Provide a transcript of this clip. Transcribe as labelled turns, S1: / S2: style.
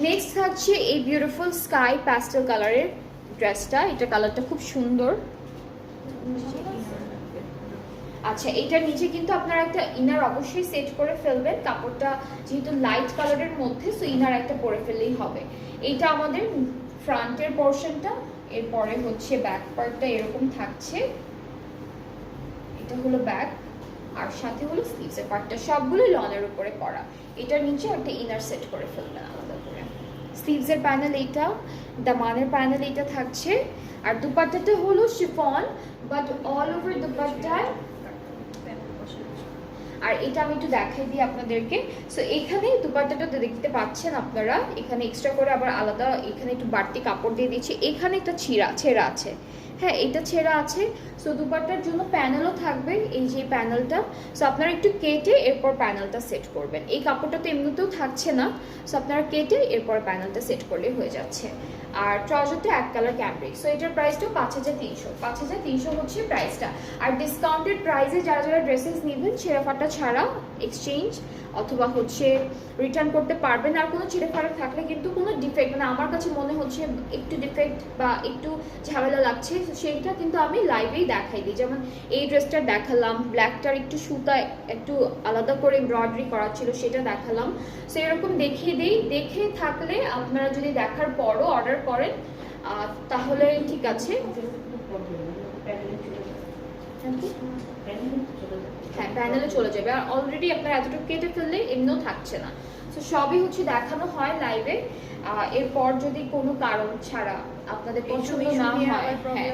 S1: Next থাকছে এই beautiful sky pastel কালারের ড্রেসটা। এটা কালারটা খুব সুন্দর। আচ্ছা, এটার নিচে কিন্তু আপনারা একটা ইনার অবশ্যই সেট করে ফেলবেন। কাপড়টা যেহেতু লাইট কালারের মধ্যে, সো ইনার একটা পরে ফেললেই হবে। এইটা আমাদের ফ্রন্টের পোর্শনটা। এরপরে হচ্ছে ব্যাক পার্টটা এরকম থাকছে। এটা হলো ব্যাক, আর সাথে হলো স্লিভসের পার্টটা, সবগুলো লনের উপরে করা। এটার নিচে একটা ইনার সেট করে ফেলবেন আলাদা করে। স্লিভসের প্যানেল এইটা, দামানের প্যানেল এইটা থাকছে। আর দুপাট্টাটা হলো শিফন, বাট অল ওভার দুপাট্টায়। আর এটা আমি একটু দেখাই দিই আপনাদেরকে। সো এখানে দুপাট্টাটা দেখতে পাচ্ছেন আপনারা, এখানে এক্সট্রা করে আবার আলাদা এখানে একটু বাড়তি কাপড় দিয়ে দিচ্ছি। এখানে একটা ছেঁড়া আছে, হ্যাঁ এটা ছেঁড়া আছে। সো দুপাট্টার জন্য প্যানেলও থাকবে, এই যে প্যানেলটা। সো আপনারা একটু কেটে এরপর প্যানেলটা সেট করবেন। এই কাপড়টা তো এমনিতেও থাকছে না, সো আপনারা কেটে এরপর প্যানেলটা সেট করলে হয়ে যাচ্ছে। আর ট্রাউজারটা এক কালার ক্যাম্ব্রিক। সো এটার প্রাইসটা 5300। 5300 হচ্ছে প্রাইসটা। আর ডিসকাউন্টেড প্রাইসে যারা যারা ড্রেসেস নেবেন ছেঁড়া ফাটা ছাড়া, এক্সচেঞ্জ অথবা হচ্ছে রিটার্ন করতে পারবেন। আর কোনো ছেঁড়া ফাটা থাকলে কিন্তু কোনো ডিফেক্ট, মানে আমার কাছে মনে হচ্ছে একটু ডিফেক্ট বা একটু ঝামেলা লাগছে, সেইটা কিন্তু আমি লাইভেই দেখাই দিই। যেমন এই ড্রেসটা দেখালাম, ব্ল্যাকটার একটু সুতায় একটু আলাদা করে এমব্রয়ডারি করা ছিল, সেটা দেখালাম। সো এরকম দেখিয়ে দিই, দেখে থাকলে আপনারা যদি দেখার পরও অর্ডার করেন তাহলে ঠিক আছে। হ্যাঁ, প্যানেলে চলে যাবে। আর অলরেডি আপনারা এতটুকু কেটে ফেললে এমনিও থাকছে না। তো সবই হচ্ছে দেখানো হয় লাইভে। এরপর যদি কোনো কারণ ছাড়া আপনাদের পছন্দ না হয়, হ্যাঁ